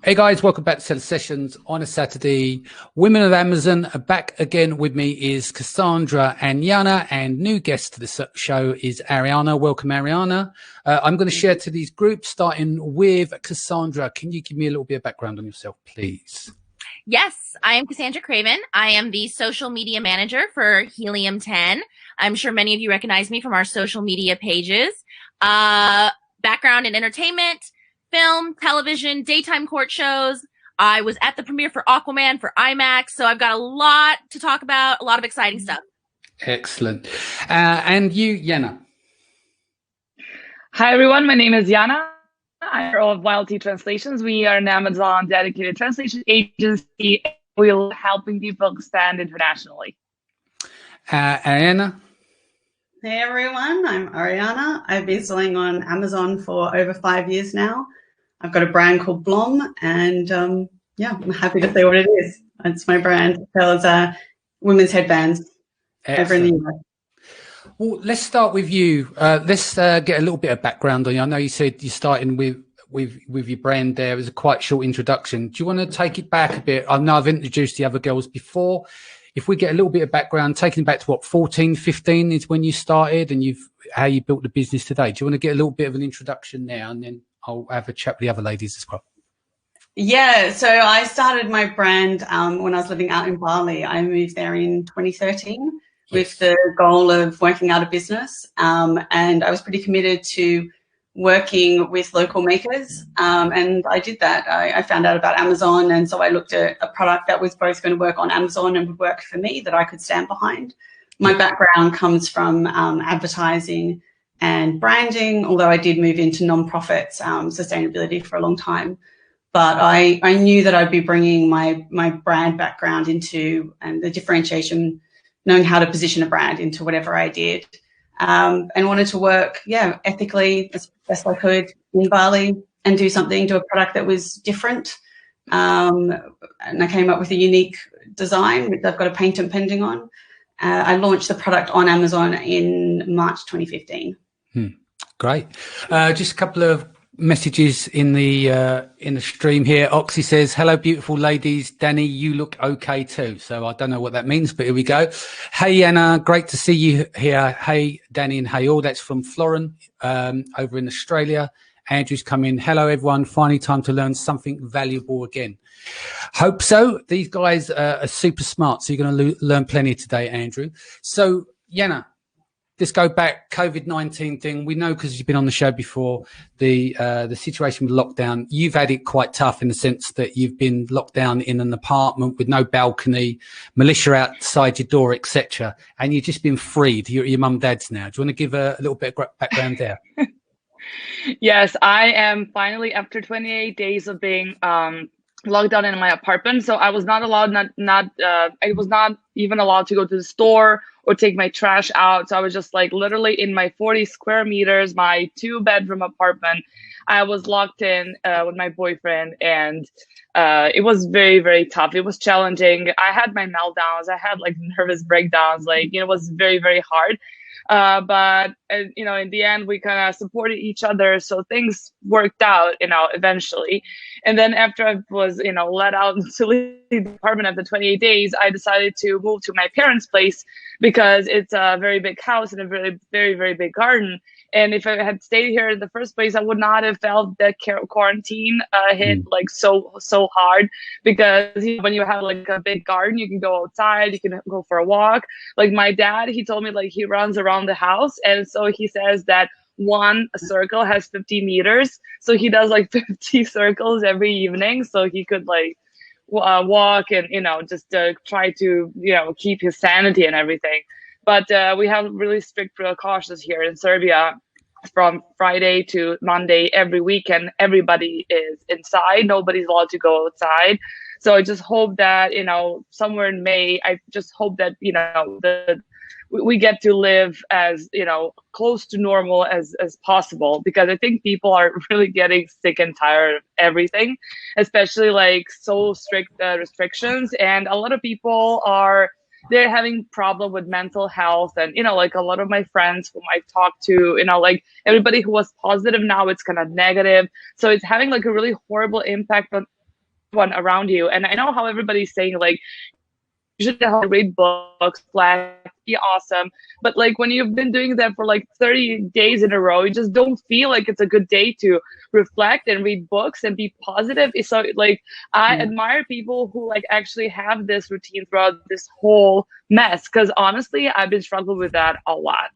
Hey guys, welcome back to Seller Sessions on a Saturday. Women of Amazon are back again. With me is Cassandra and Yenna, and new guest to the show is Ariana. Welcome, Ariana. I'm going to share to these groups, starting with Cassandra. Can you give me a little bit of background on yourself, please? Yes, I am Cassandra Craven. I am the social media manager for Helium 10. I'm sure many of you recognize me from our social media pages. Background in entertainment, film, television, daytime court shows. I was at the premiere for Aquaman for IMAX, so I've got a lot to talk about, a lot of exciting stuff. Excellent. And you, Yenna? Hi, everyone. My name is Jana. I'm of Wild Tea Translations. We are an Amazon dedicated translation agency. We're helping people expand internationally. Ariana? Hey everyone, I'm Ariana. I've been selling on Amazon for over 5 years now. I've got a brand called Blom, and yeah, I'm happy to say what it is. It's my brand. It sells women's headbands. Excellent. Over in the US. Well, let's start with you. Let's get a little bit of background on you. I know you said you're starting with your brand there. It was a quite short introduction. Do you want to take it back a bit? I know I've introduced the other girls before. If we get a little bit of background, taking it back to what, 14, 15 is when you started, and how you built the business today. Do you want to get a little bit of an introduction now, and then I'll have a chat with the other ladies as well? Yeah, so I started my brand when I was living out in Bali. I moved there in 2013 with the goal of working out a business. And I was pretty committed to working with local makers. And I did that. I found out about Amazon. And so I looked at a product that was both going to work on Amazon and would work for me, that I could stand behind. My background comes from advertising and branding, although I did move into nonprofits, sustainability for a long time. But I knew that I'd be bringing my brand background into, and the differentiation, knowing how to position a brand into whatever I did. And wanted to work, ethically as best I could in Bali and do a product that was different. And I came up with a unique design, which I've got a patent pending on. I launched the product on Amazon in March 2015. Great. Just a couple of messages in the stream here. Oxy says, hello, beautiful ladies. Danny, you look okay too. So I don't know what that means, but here we go. Hey, Yenna, great to see you here. Hey, Danny, and hey all. That's from Florin over in Australia. Andrew's come in. Hello, everyone. Finally time to learn something valuable again. Hope so. These guys are super smart, so you're going to learn plenty today, Andrew. So, Yenna, let's go back, COVID-19 thing. We know, because you've been on the show before, the situation with lockdown. You've had it quite tough in the sense that you've been locked down in an apartment with no balcony, militia outside your door, etc. And you've just been freed. You're at your mum and dad's now. Do you want to give a little bit of background there? Yes, I am finally, after 28 days of being locked down in my apartment. So I was not allowed, I was not even allowed to go to the store or take my trash out. So I was just like literally in my 40 square meters, my 2-bedroom apartment. I was locked in with my boyfriend, and it was very, very tough. It was challenging. I had my meltdowns. I had like nervous breakdowns. It was very, very hard. But in the end, we kind of supported each other. So things worked out, eventually. And then after I was, let out to leave the apartment after 28 days, I decided to move to my parents' place because it's a very big house and a very, very, very big garden. And if I had stayed here in the first place, I would not have felt that quarantine hit so hard, because when you have like a big garden, you can go outside, you can go for a walk. Like my dad, he told me he runs around the house. And so he says that one circle has 50 meters. So he does 50 circles every evening. So he could walk and, just try to, keep his sanity and everything. But we have really strict precautions here in Serbia. From Friday to Monday, every weekend, everybody is inside. Nobody's allowed to go outside. So I just hope that, somewhere in May, I just hope that, we get to live as, close to normal as possible, because I think people are really getting sick and tired of everything, especially so strict restrictions. And a lot of people they're having problem with mental health. And, a lot of my friends whom I've talked to, everybody who was positive, now it's kind of negative. So it's having a really horrible impact everyone around you. And I know how everybody's saying, like, you should have read books, be awesome. But like when you've been doing that for like 30 days in a row, you just don't feel like it's a good day to reflect and read books and be positive. So like I admire people who like actually have this routine throughout this whole mess. Because honestly, I've been struggling with that a lot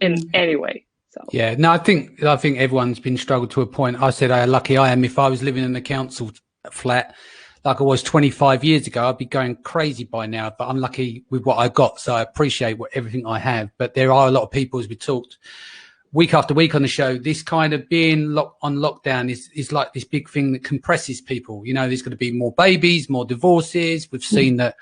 in any way. So yeah, no, I think everyone's been struggled to a point. I said how lucky I am. If I was living in a council flat like I was 25 years ago, I'd be going crazy by now, but I'm lucky with what I got. So I appreciate everything I have. But there are a lot of people, as we talked week after week on the show, this kind of being on lockdown is like this big thing that compresses people. You know, there's going to be more babies, more divorces. We've seen that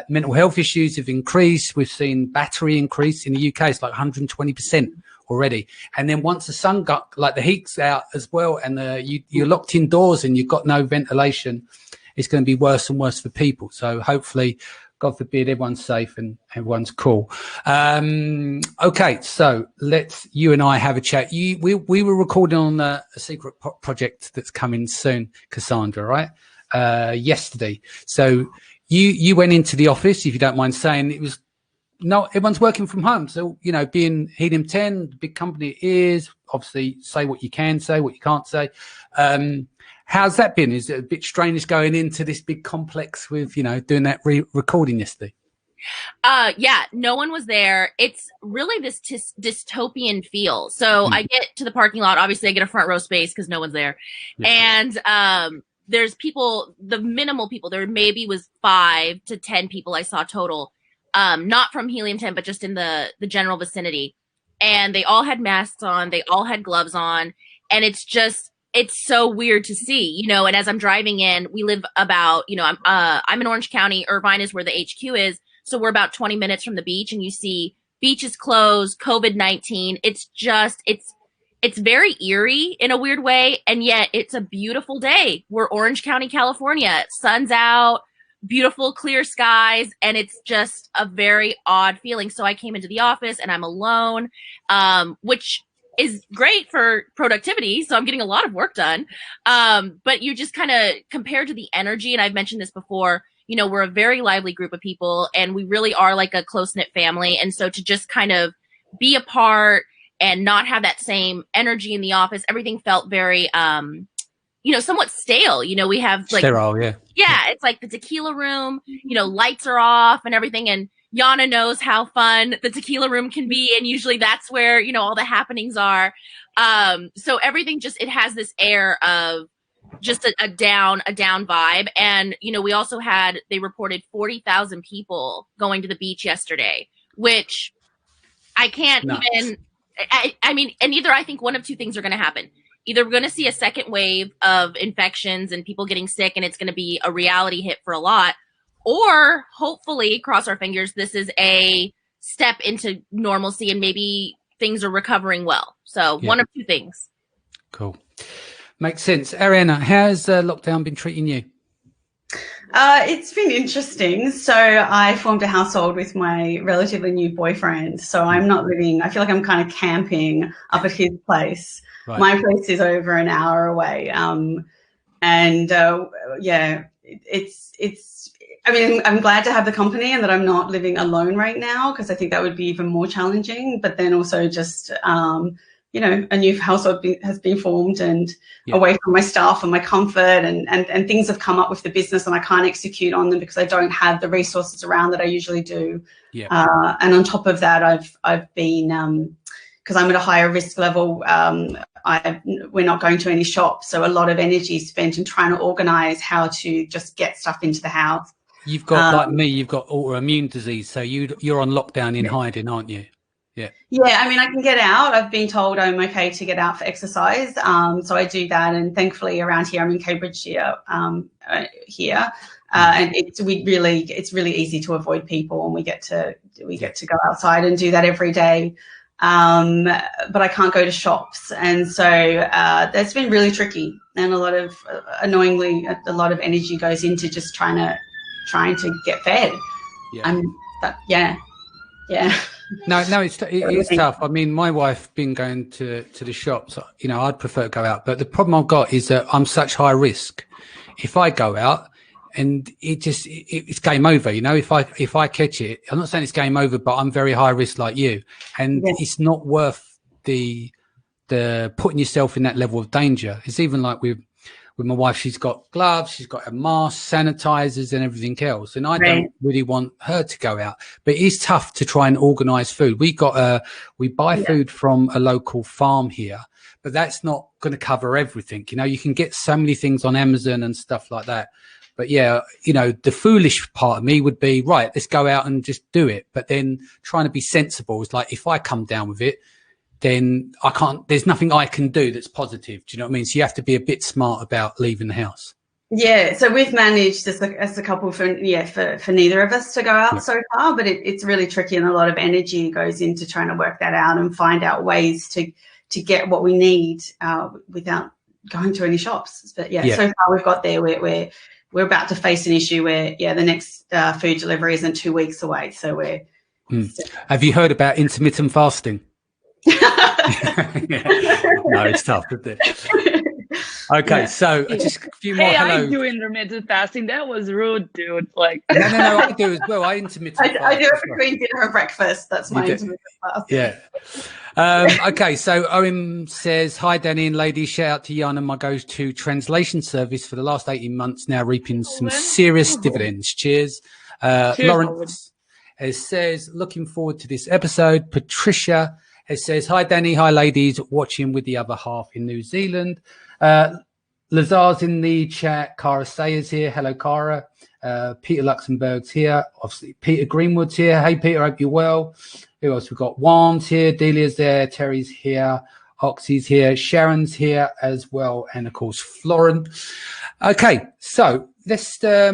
mental health issues have increased. We've seen battery increase in the UK. It's like 120% already. And then once the sun got, like the heat's out as well, and you're locked indoors and you've got no ventilation, it's going to be worse and worse for people. So hopefully, God forbid, everyone's safe and everyone's cool. Okay, so you and I have a chat. We were recording on a secret project that's coming soon, Cassandra, right? Yesterday. So you went into the office, if you don't mind saying. It was everyone's working from home. So, you know, being Helium 10, the big company it is, obviously say what you can say, what you can't say. How's that been? Is it a bit strange going into this big complex with, you know, doing that recording yesterday? Yeah, no one was there. It's really this dystopian feel. So I get to the parking lot. Obviously, I get a front row space because no one's there. Yeah. And there's people, the minimal people. There maybe was 5 to 10 people I saw total. Not from Helium 10, but just in the general vicinity. And they all had masks on. They all had gloves on. And it's so weird to see, you know. And as I'm driving in, we live about, you know, I'm in Orange County. Irvine is where the HQ is. So we're about 20 minutes from the beach, and you see beaches closed, COVID-19. It's very eerie in a weird way. And yet it's a beautiful day. We're Orange County, California. Sun's out, beautiful clear skies. And it's just a very odd feeling. So I came into the office and I'm alone, which is great for productivity. So I'm getting a lot of work done. But you just kind of compared to the energy, and I've mentioned this before, you know, we're a very lively group of people and we really are like a close-knit family. And so to just kind of be apart and not have that same energy in the office, everything felt very, you know, somewhat stale. You know, we have like, sterile, yeah. Yeah, it's like the tequila room, you know, lights are off and everything. And Yana knows how fun the tequila room can be. And usually that's where, you know, all the happenings are. So everything just, it has this air of just a down vibe. And, you know, we also they reported 40,000 people going to the beach yesterday, which I can't even, I mean, and either I think one of two things are going to happen. Either we're going to see a second wave of infections and people getting sick, and it's going to be a reality hit for a lot. Or hopefully, cross our fingers, this is a step into normalcy and maybe things are recovering well. So one of two things. Cool. Makes sense. Ariana, how's lockdown been treating you? It's been interesting. So I formed a household with my relatively new boyfriend. So I'm not living, I feel like I'm kind of camping up at his place. Right. My place is over an hour away. I mean, I'm glad to have the company and that I'm not living alone right now, because I think that would be even more challenging. But then also just, you know, a new household has been formed and away from my staff and my comfort and things have come up with the business and I can't execute on them because I don't have the resources around that I usually do. Yeah. And on top of that, I've been, because I'm at a higher risk level, we're not going to any shops. So a lot of energy is spent in trying to organize how to just get stuff into the house. You've got, like me, you've got autoimmune disease. So you're on lockdown in hiding, aren't you? Yeah. Yeah, I mean, I can get out. I've been told I'm okay to get out for exercise. So I do that. And thankfully around here, I'm in Cambridgeshire and it's really easy to avoid people, and we get to go outside and do that every day. But I can't go to shops. And so that's been really tricky, and annoyingly, a lot of energy goes into just trying to get fed. Yeah. No, it is tough. I mean, my wife been going to the shops. You know, I'd prefer to go out, but the problem I've got is that I'm such high risk. if I go out and it's game over, you know, if I catch it, I'm not saying it's game over, but I'm very high risk like you, and it's not worth the putting yourself in that level of danger. It's even like with my wife, she's got gloves, she's got a mask, sanitizers and everything else. And I don't really want her to go out, but it is tough to try and organize food. We buy food from a local farm here, but that's not going to cover everything. You know, you can get so many things on Amazon and stuff like that. But yeah, you know, the foolish part of me would be, right, let's go out and just do it. But then trying to be sensible is like, if I come down with it, then I can't, there's nothing I can do that's positive. Do you know what I mean? So you have to be a bit smart about leaving the house. Yeah. So we've managed as a couple for neither of us to go out so far, but it's really tricky, and a lot of energy goes into trying to work that out and find out ways to get what we need without going to any shops. But so far we've got there. We're about to face an issue where, the next food delivery isn't 2 weeks away. So we're. Have you heard about intermittent fasting? No, it's tough, isn't it? Okay, so just a few more. I do intermittent fasting. That was rude, dude. Like, no, I do as well. I intermittent. I do it between dinner and breakfast. That's my intermittent fast. Yeah. Okay, so Owen says, "Hi, Danny and ladies. Shout out to Yana, my go-to translation service for the last 18 months, now reaping some serious dividends. Cheers." Lawrence says, "Looking forward to this episode." Patricia says, "Hi, Danny. Hi, ladies. Watching with the other half in New Zealand." Lazar's in the chat. Cara Sayers here. Hello, Cara. Peter Luxembourg's here. Obviously, Peter Greenwood's here. Hey, Peter. Hope you're well. Who else? We've got Juan's here. Delia's there. Terry's here. Oxy's here. Sharon's here as well. And, of course, Florin. Okay, so let's... I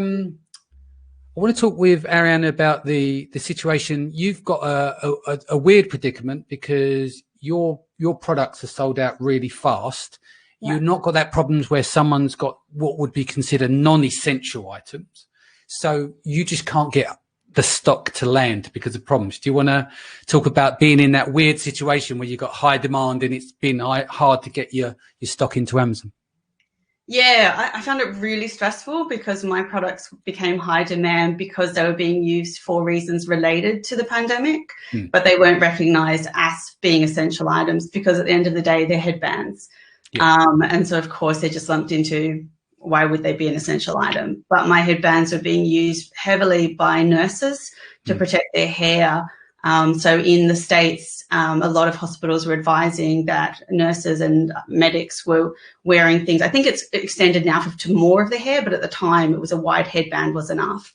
want to talk with Ariana about the situation. You've got a weird predicament because your products are sold out really fast. Yeah. You've not got that problems where someone's got what would be considered non-essential items. So you just can't get the stock to land because of problems. Do you want to talk about being in that weird situation where you've got high demand and it's been hard to get your stock into Amazon? Yeah, I found it really stressful because my products became high demand because they were being used for reasons related to the pandemic, but they weren't recognized as being essential items because at the end of the day, they're headbands. Yeah. And so, of course, they're just lumped into why would they be an essential item? But my headbands were being used heavily by nurses to protect their hair. So in the States, a lot of hospitals were advising that nurses and medics were wearing things. I think it's extended now to more of the hair, but at the time it was a wide headband was enough.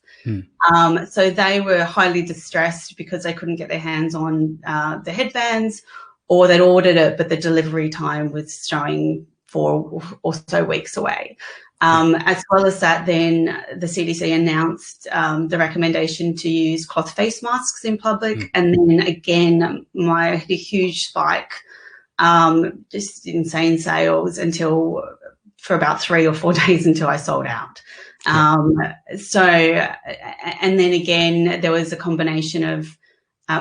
So they were highly distressed because they couldn't get their hands on the headbands, or they'd ordered it, but the delivery time was showing 4 or so weeks away. As well as that, then the CDC announced the recommendation to use cloth face masks in public. And then again, I had a huge spike, just insane sales for about 3 or 4 days until I sold out. So, and then again, there was a combination of,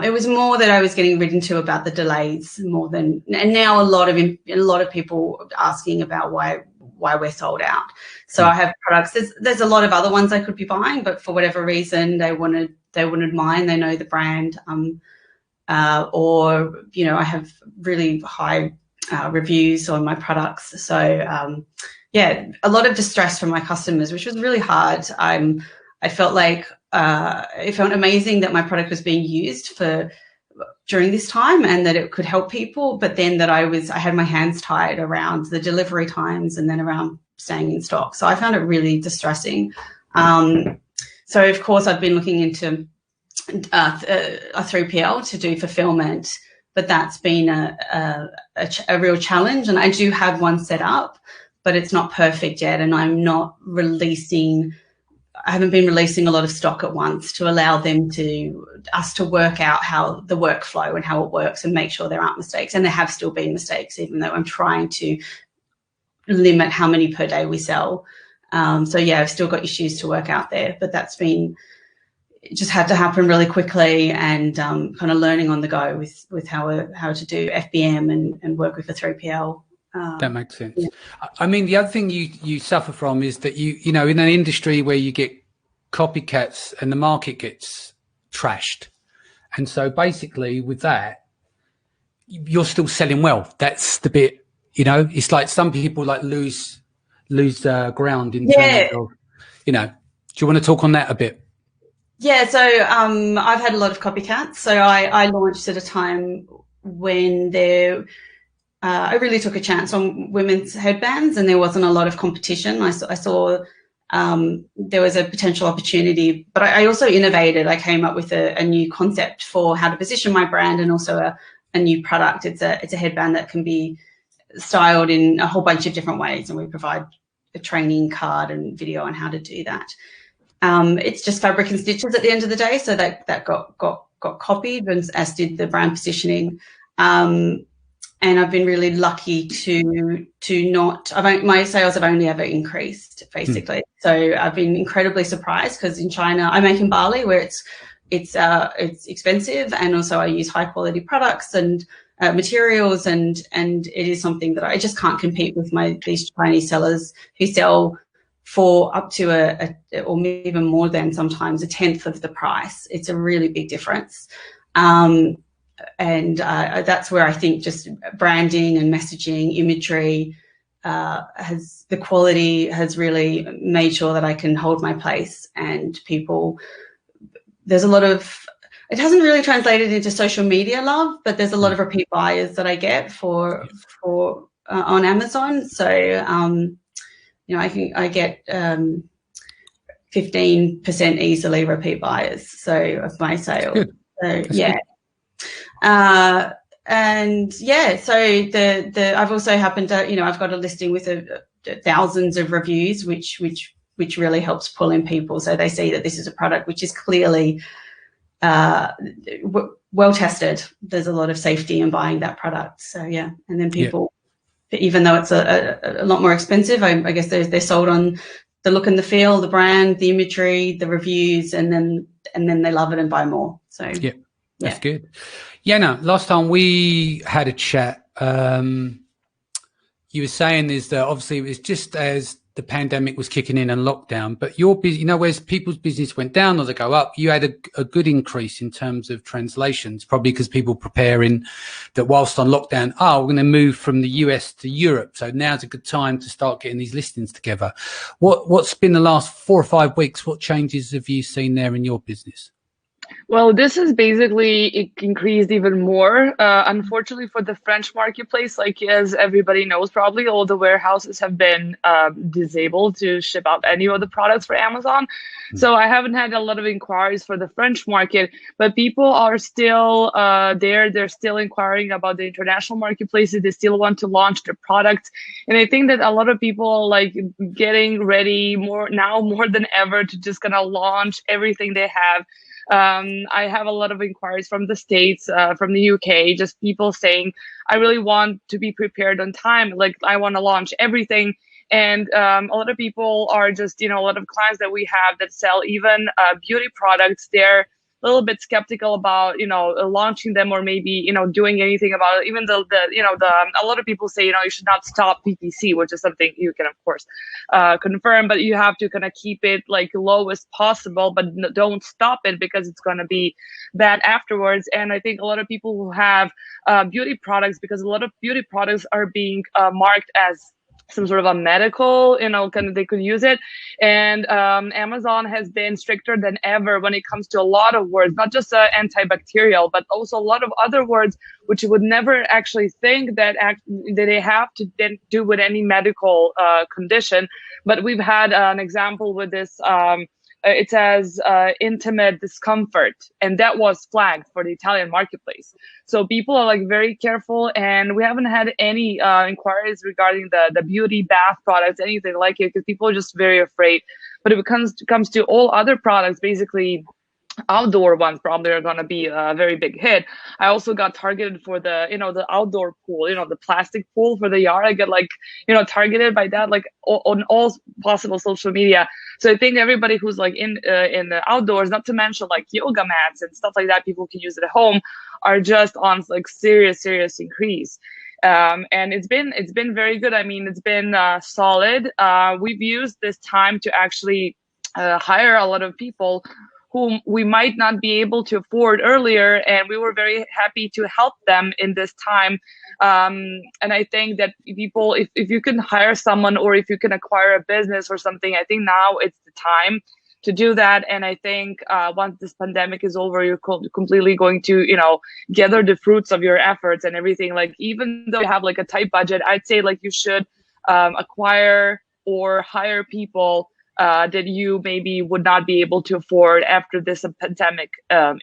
it was more that I was getting written to about the delays more than, and now a lot of people asking about why we're sold out. So I have products. There's a lot of other ones I could be buying, but for whatever reason they wanted mine. They know the brand, or I have really high reviews on my products. So a lot of distress from my customers, which was really hard. I felt like it felt amazing that my product was being used during this time and that it could help people, but then that I had my hands tied around the delivery times and then around staying in stock. So I found it really distressing. So of course I've been looking into a 3PL to do fulfillment, but that's been a real challenge. And I do have one set up, but it's not perfect yet. And I haven't been releasing a lot of stock at once to allow us to work out how the workflow and how it works and make sure there aren't mistakes. And there have still been mistakes, even though I'm trying to limit how many per day we sell. So I've still got issues to work out there, but it just had to happen really quickly and kind of learning on the go with how to do FBM and work with a 3PL That makes sense. Yeah. I mean, the other thing you suffer from is that you know, in an industry where you get copycats and the market gets trashed. And so basically with that, you're still selling well. That's the bit, you know, it's like some people like lose ground in terms of, you know, do you want to talk on that a bit? Yeah, so I've had a lot of copycats. So I launched at a time when I really took a chance on women's headbands and there wasn't a lot of competition. I saw there was a potential opportunity, but I also innovated. I came up with a new concept for how to position my brand and also a new product. It's a headband that can be styled in a whole bunch of different ways, and we provide a training card and video on how to do that. It's just fabric and stitches at the end of the day, so that got copied, as did the brand positioning. And I've been really lucky to not. My sales have only ever increased, basically. So I've been incredibly surprised because in China, I make in Bali, where it's expensive, and also I use high quality products and materials, and it is something that I just can't compete with these Chinese sellers who sell for up to or even more than sometimes a tenth of the price. It's a really big difference. And that's where I think just branding and messaging, imagery, the quality has really made sure that I can hold my place. And there's a lot of, it hasn't really translated into social media love, but there's a lot of repeat buyers that I get for on Amazon. So, you know, I get 15% easily repeat buyers. So of my sales. So yeah. Good. And yeah, so I've also happened to, you know, I've got a listing with thousands of reviews, which really helps pull in people. So they see that this is a product which is clearly well tested. There's a lot of safety in buying that product. So yeah, and then people, even though it's a lot more expensive, I guess they're sold on the look and the feel, the brand, the imagery, the reviews, and then they love it and buy more. So yeah. That's good. Yenna, last time we had a chat, you were saying is that obviously it was just as the pandemic was kicking in and lockdown, but your business, you know, whereas people's business went down or they go up, you had a good increase in terms of translations, probably because people preparing that whilst on lockdown, we're going to move from the US to Europe. So now's a good time to start getting these listings together. What's been the last 4 or 5 weeks? What changes have you seen there in your business? Well, this is basically, it increased even more. Unfortunately for the French marketplace, like as everybody knows, probably all the warehouses have been disabled to ship out any of the products for Amazon. So I haven't had a lot of inquiries for the French market, but people are still there. They're still inquiring about the international marketplaces. They still want to launch their products. And I think that a lot of people are like getting ready more than ever to just gonna launch everything they have. I have a lot of inquiries from the States, from the UK, just people saying, I really want to be prepared on time. Like I want to launch everything. And a lot of people are just, you know, a lot of clients that we have that sell even beauty products, they're a little bit skeptical about, you know, launching them or maybe, you know, doing anything about it. Even though a lot of people say, you know, you should not stop PPC, which is something you can, of course, confirm, but you have to kind of keep it like low as possible, but don't stop it because it's going to be bad afterwards. And I think a lot of people who have beauty products, because a lot of beauty products are being marked as some sort of a medical, you know, kind of they could use it. And Amazon has been stricter than ever when it comes to a lot of words, not just antibacterial, but also a lot of other words, which you would never actually think that they have to then do with any medical condition. But we've had an example with this, it says intimate discomfort, and that was flagged for the Italian marketplace. So people are like very careful, and we haven't had any inquiries regarding the beauty bath products, anything like it, because people are just very afraid. But if it comes to all other products, basically outdoor ones probably are going to be a very big hit. I also got targeted for the, you know, the outdoor pool, you know, the plastic pool for the yard. I get like, you know, targeted by that, like on all possible social media. So I think everybody who's like in the outdoors, not to mention like yoga mats and stuff like that, people can use it at home, are just on like serious increase. And it's been very good. I mean, it's been solid. We've used this time to actually hire a lot of people whom we might not be able to afford earlier, and we were very happy to help them in this time. And I think that people, if you can hire someone or if you can acquire a business or something, I think now it's the time to do that. And I think once this pandemic is over, you're completely going to, you know, gather the fruits of your efforts and everything. Like, even though you have like a tight budget, I'd say like you should acquire or hire people that you maybe would not be able to afford after this pandemic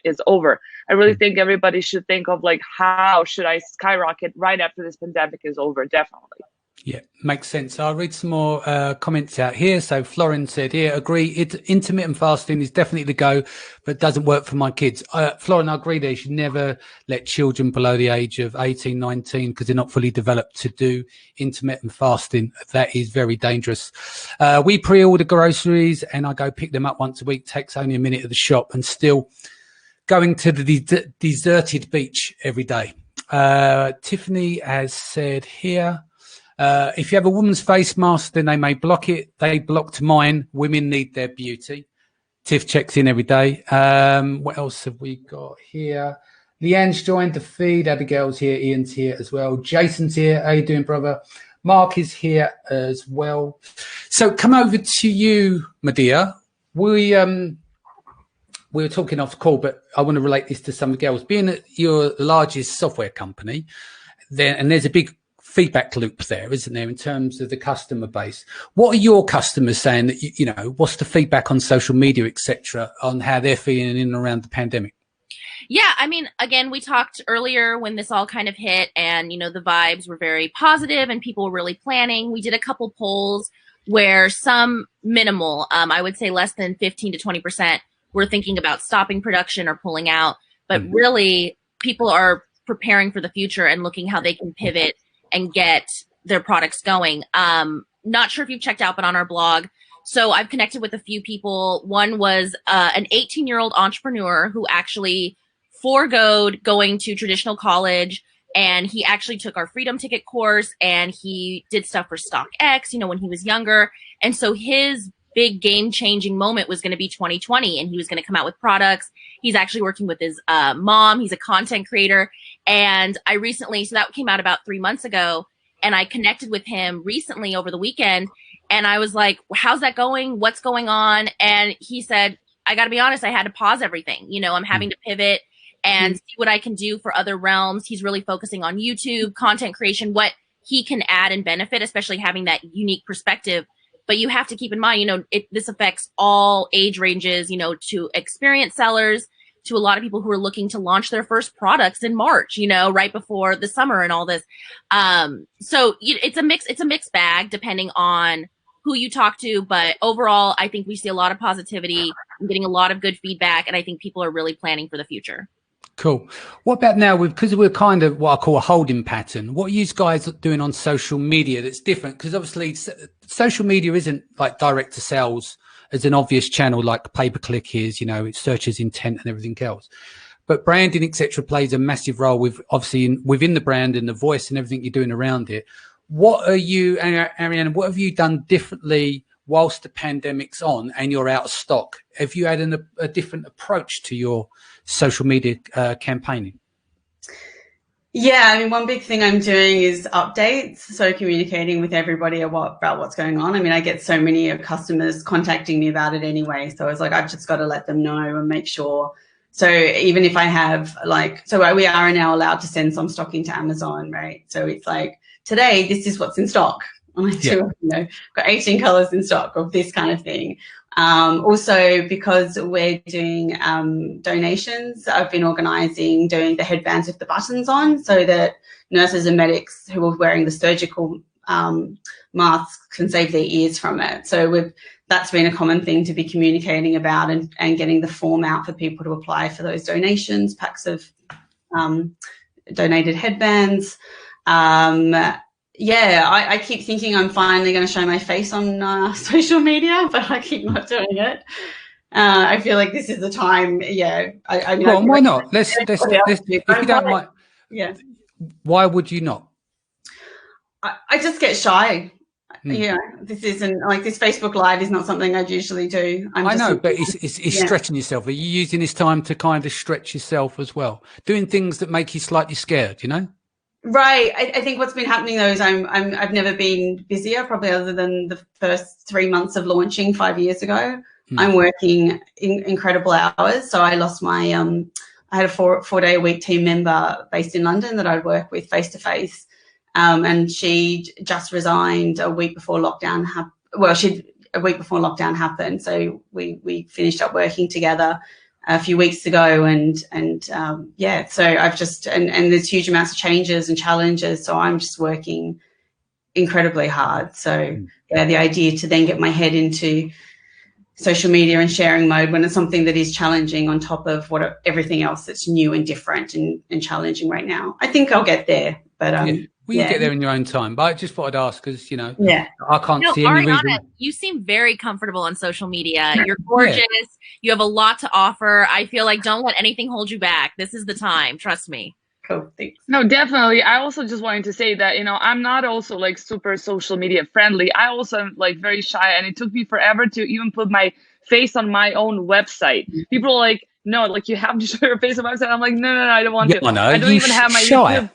is over. I really think everybody should think of like, how should I skyrocket right after this pandemic is over? Definitely. Yeah, makes sense. I'll read some more comments out here. So Florin said here, agree, intermittent fasting is definitely the go, but doesn't work for my kids. Florin, I agree there. You should never let children below the age of 18, 19, because they're not fully developed to do intermittent fasting. That is very dangerous. We pre-order groceries and I go pick them up once a week. Takes only a minute at the shop, and still going to the deserted beach every day. Tiffany has said here, if you have a woman's face mask, then they may block it. They blocked mine. Women need their beauty. Tiff checks in every day. What else have we got here? Leanne's joined the feed. Abigail's here. Ian's here as well. Jason's here. How you doing, brother? Mark is here as well. So come over to you, Medea. We were talking off the call, but I want to relate this to some of the girls. Being that you're the largest software company, and there's a big feedback loop there, isn't there, in terms of the customer base? What are your customers saying that, you know, what's the feedback on social media, etc., on how they're feeling in and around the pandemic? Yeah, I mean, again, we talked earlier when this all kind of hit and, you know, the vibes were very positive and people were really planning. We did a couple polls where some minimal, I would say less than 15 to 20% were thinking about stopping production or pulling out. But really, people are preparing for the future and looking how they can pivot and get their products going. Not sure if you've checked out, but on our blog. So I've connected with a few people. One was an 18-year-old entrepreneur who actually foregoed going to traditional college, and he actually took our Freedom Ticket course, and he did stuff for StockX, you know, when he was younger. And so his big game-changing moment was going to be 2020, and he was going to come out with products. He's actually working with his mom. He's a content creator. And I recently, so that came out about 3 months ago, and I connected with him recently over the weekend, and I was like, how's that going? What's going on? And he said, I got to be honest, I had to pause everything. You know, I'm having to pivot and see what I can do for other realms. He's really focusing on YouTube, content creation, what he can add and benefit, especially having that unique perspective. But you have to keep in mind, you know, this affects all age ranges, you know, to experienced sellers, to a lot of people who are looking to launch their first products in March, you know, right before the summer and all this. So it's a mixed bag depending on who you talk to. But overall, I think we see a lot of positivity. I'm getting a lot of good feedback, and I think people are really planning for the future. Cool. What about now, because we're kind of what I call a holding pattern, what are you guys doing on social media that's different? Because obviously social media isn't like direct to sales as an obvious channel like pay-per-click is, you know, it searches intent and everything else. But branding, etc., plays a massive role with obviously within the brand and the voice and everything you're doing around it. What are you, Arianna, what have you done differently whilst the pandemic's on and you're out of stock? Have you had a different approach to your social media campaigning? Yeah, I mean, one big thing I'm doing is updates. So communicating with everybody about what's going on. I mean, I get so many customers contacting me about it anyway. So it's like, I've just got to let them know and make sure. So even if I have so we are now allowed to send some stock into Amazon, right? So it's like, today, this is what's in stock. And I do, you know, got 18 colors in stock of this kind of thing. Also, because we're doing donations, I've been organising doing the headbands with the buttons on so that nurses and medics who are wearing the surgical masks can save their ears from it. So that's been a common thing to be communicating about and getting the form out for people to apply for those donations, packs of donated headbands. Yeah, I keep thinking I'm finally going to show my face on social media, but I keep not doing it. I feel like this is the time. Yeah, I mean, well, why not? Let's if you don't mind. Yeah. Why would you not? I just get shy. Mm. Yeah, this isn't like this Facebook Live is not something I'd usually do. I know, but it's stretching yourself. Are you using this time to kind of stretch yourself as well? Doing things that make you slightly scared, you know? Right. I think what's been happening though is I've never been busier, probably other than the first 3 months of launching 5 years ago. I'm working incredible hours. So I lost my I had a four-day a week team member based in London that I'd work with face to face. And she just resigned a week before lockdown a week before lockdown happened. So we finished up working together a few weeks ago, and so I've just and there's huge amounts of changes and challenges. So I'm just working incredibly hard. So yeah, the idea to then get my head into social media and sharing mode when it's something that is challenging on top of everything else that's new and different and challenging right now. I think I'll get there, but Well, you get there in your own time, but I just thought I'd ask because, you know, I can't No, see any Ariana, reason. you seem very comfortable on social media. You're gorgeous. Yeah. You have a lot to offer. I feel like don't let anything hold you back. This is the time. Trust me. Cool. Thanks. No, definitely. I also just wanted to say that, you know, I'm not also like super social media friendly. I also am like very shy, and it took me forever to even put my face on my own website. People are like, no, like you have to show your face on my website. I'm like, no, I don't want to. I don't even have my YouTube.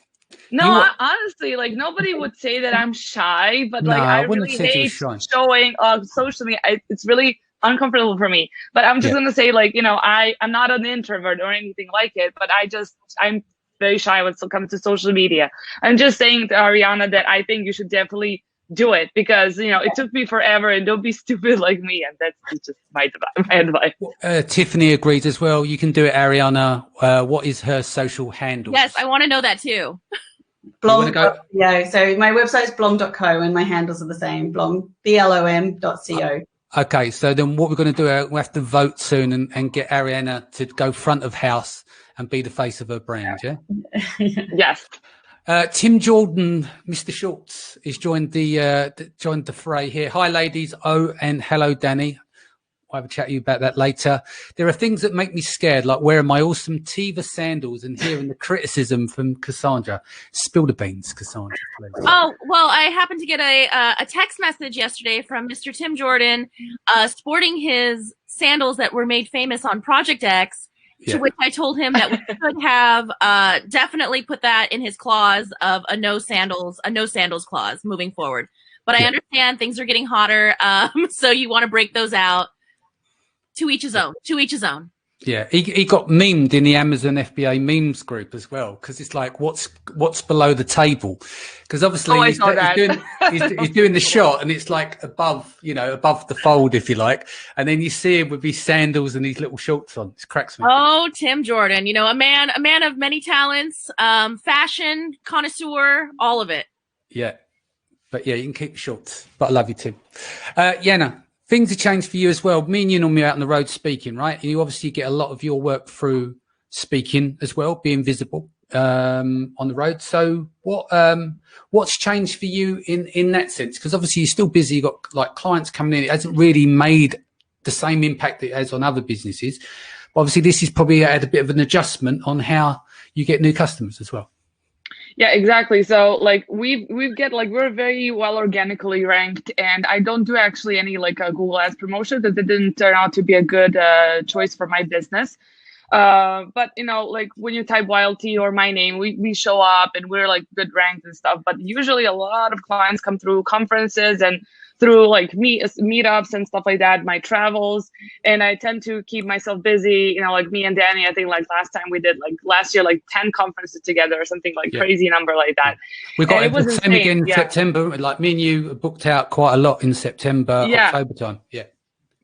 No, honestly, like nobody would say that I'm shy, but like I really hate showing social media. It's really uncomfortable for me. But I'm just gonna say, like, you know, I'm not an introvert or anything like it, but I'm very shy when it comes to social media. I'm just saying to Ariana that I think you should definitely do it because, you know, it took me forever, and don't be stupid like me. And that's just my advice. Tiffany agrees as well. You can do it, Ariana. What is her social handle? Yes, I want to know that too. Blom. Yeah. So my website's blom.co and my handles are the same. Blom, blom.co. Okay. So then what we're going to do, we have to vote soon and get Ariana to go front of house and be the face of her brand. Yeah. Yes. Tim Jordan, Mr. Schultz, is joined the fray here. Hi, ladies. Oh, and hello, Danny. I'll have a chat to you about that later. There are things that make me scared, like wearing my awesome Tiva sandals and hearing the criticism from Cassandra. Spill the beans, Cassandra, please. Oh, well, I happened to get a text message yesterday from Mr. Tim Jordan sporting his sandals that were made famous on Project X, to which I told him that we could have definitely put that in his clause of a no sandals clause moving forward. But I understand things are getting hotter, so you want to break those out. To each his own. To each his own. Yeah, he got memed in the Amazon FBA memes group as well, because it's like what's below the table, because obviously he's doing the shot and it's like above the fold, if you like, and then you see him with his sandals and his little shorts on. It cracks me. Oh, Tim Jordan, you know, a man of many talents, fashion connoisseur, all of it. Yeah, but yeah, you can keep shorts. But I love you, Tim. Yenna. Things have changed for you as well. Me and you normally out on the road speaking, right? You obviously get a lot of your work through speaking as well, being visible on the road. So what's changed for you in that sense? Because obviously you're still busy. You've got like clients coming in. It hasn't really made the same impact it has on other businesses. But obviously this is probably had a bit of an adjustment on how you get new customers as well. Yeah, exactly. So like we're very well organically ranked, and I don't do actually any like Google Ads promotion because it didn't turn out to be a good choice for my business. But you know, like when you type YLT or my name, we show up and we're like good ranked and stuff. But usually a lot of clients come through conferences and through like meetups and stuff like that, my travels. And I tend to keep myself busy, you know, like me and Danny, I think like last year, like 10 conferences together or something like crazy number like that. We got it the same again in September. Like me and you booked out quite a lot in September, October time. Yeah.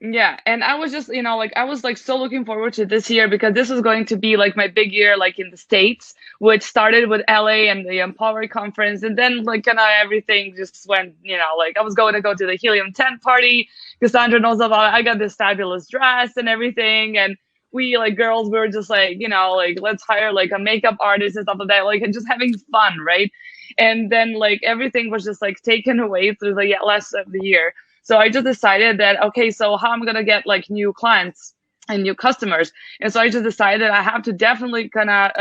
Yeah. And I was just, you know, like I was like so looking forward to this year because this was going to be like my big year, like in the States, which started with LA and the Empower conference. And then like kind of everything just went, you know, like I was going to go to the Helium 10 party. Cassandra knows about it. I got this fabulous dress and everything. And we like girls, we were just like, you know, like let's hire like a makeup artist and stuff like that, like, and just having fun. Right. And then like everything was just like taken away through the last of the year. So I just decided that, okay, so how I'm going to get like new clients? and new customers. And so I just decided I have to definitely kind of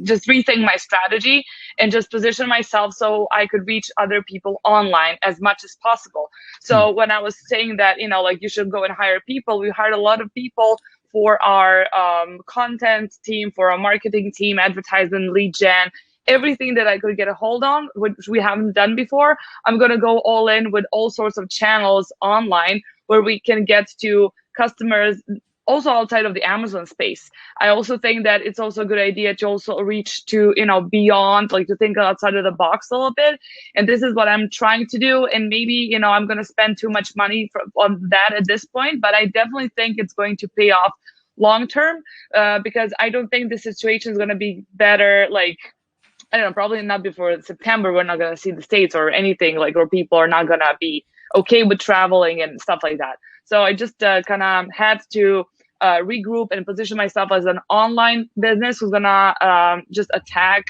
just rethink my strategy and just position myself so I could reach other people online as much as possible. So when I was saying that, you know, like you should go and hire people, we hired a lot of people for our content team, for our marketing team, advertisement, lead gen, everything that I could get a hold on, which we haven't done before. I'm going to go all in with all sorts of channels online where we can get to customers also outside of the Amazon space. I also think that it's also a good idea to also reach to, you know, beyond, like to think outside of the box a little bit. And this is what I'm trying to do. And maybe, you know, I'm going to spend too much money on that at this point, but I definitely think it's going to pay off long term, because I don't think the situation is going to be better. Like, I don't know, probably not before September. We're not going to see the States or anything, like, or people are not going to be okay with traveling and stuff like that. So I just kind of had to regroup and position myself as an online business who's gonna just attack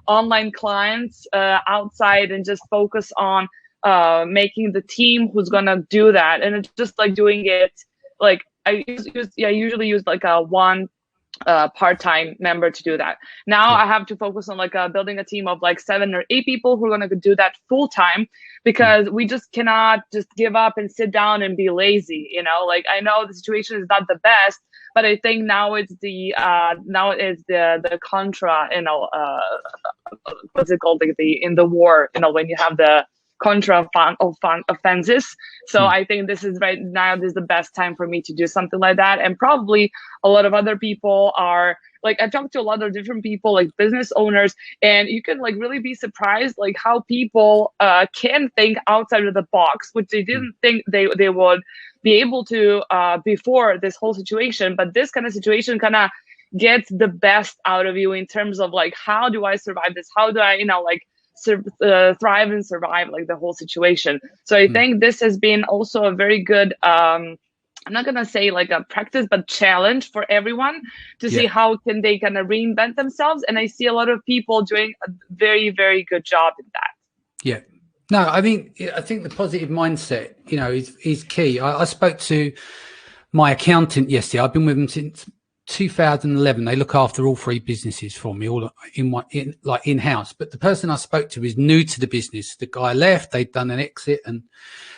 online clients outside and just focus on making the team who's gonna do that. And it's just like doing it, like I usually use like a one part-time member to do that. Now I have to focus on like building a team of like 7 or 8 people who are going to do that full-time, because we just cannot just give up and sit down and be lazy, you know. Like, I know the situation is not the best, but I think now it's the contra, you know, what's it called, like in the war, you know, when you have the contra offenses. So I think this is right now, this is the best time for me to do something like that. And probably a lot of other people are like, I talked to a lot of different people, like business owners, and you can like really be surprised like how people can think outside of the box, which they didn't think they would be able to before this whole situation. But this kind of situation kind of gets the best out of you in terms of like, how do I survive this? How do I, you know, like thrive and survive like the whole situation? So I think this has been also a very good I'm not gonna say like a practice, but challenge for everyone to see how can they kind of reinvent themselves. And I see a lot of people doing a very, very good job in that. Yeah. No, I think the positive mindset, you know, is key. I spoke to my accountant yesterday. I've been with them since 2011. They look after all 3 businesses for me, all in-house. But the person I spoke to is new to the business. The guy left, they'd done an exit, and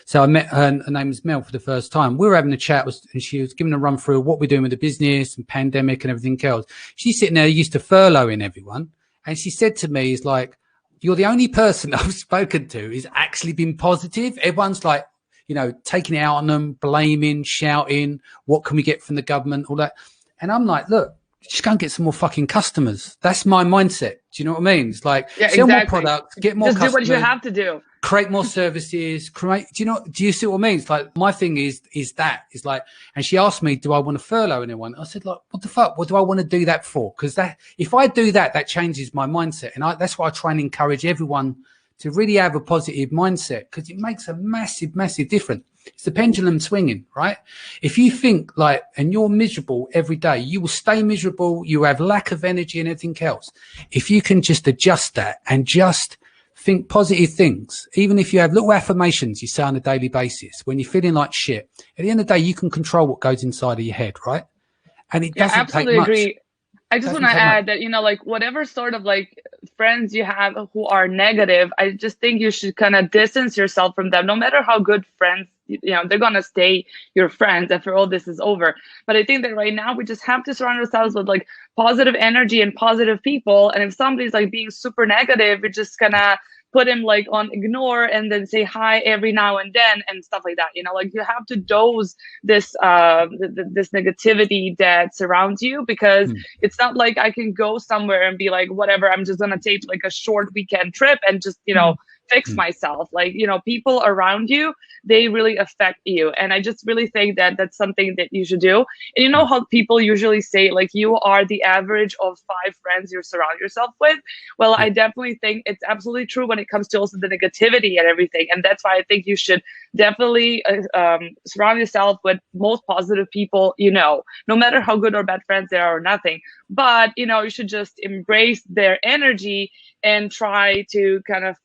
so I met her. Her name was Mel for the first time. We were having a chat, and she was giving a run through what we're doing with the business and pandemic and everything else. She's sitting there used to furloughing everyone, and she said to me, "Is like, you're the only person I've spoken to who's actually been positive. Everyone's like, you know, taking it out on them, blaming, shouting, what can we get from the government, all that." And I'm like, look, just go and get some more fucking customers. That's my mindset. Do you know what I mean? It's like, sell more products, get more customers. Just do what you have to do. Create more services, do you see what I mean? It's like, my thing is like, and she asked me, do I want to furlough anyone? I said, like, what the fuck? What do I want to do that for? Because if I do that, that changes my mindset. And that's why I try and encourage everyone to really have a positive mindset, because it makes a massive, massive difference. It's the pendulum swinging, right? If you think like, and you're miserable every day, you will stay miserable. You have lack of energy and everything else. If you can just adjust that and just think positive things, even if you have little affirmations you say on a daily basis, when you're feeling like shit, at the end of the day, you can control what goes inside of your head, right? And it doesn't take much. Agree. I just want to add that, you know, like whatever sort of like friends you have who are negative, I just think you should kind of distance yourself from them. No matter how good friends, you know, they're going to stay your friends after all this is over. But I think that right now we just have to surround ourselves with like positive energy and positive people. And if somebody's like being super negative, you're just gonna put him like on ignore and then say hi every now and then and stuff like that. You know, like you have to dose this this negativity that surrounds you, because it's not like I can go somewhere and be like, whatever, I'm just gonna take like a short weekend trip and just, you know, fix myself. Like, you know, people around you, they really affect you. And I just really think that that's something that you should do. And you know how people usually say, like, you are the average of 5 friends you surround yourself with. Well, I definitely think it's absolutely true when it comes to also the negativity and everything. And that's why I think you should definitely surround yourself with most positive people, you know, no matter how good or bad friends they are or nothing. But, you know, you should just embrace their energy and try to kind of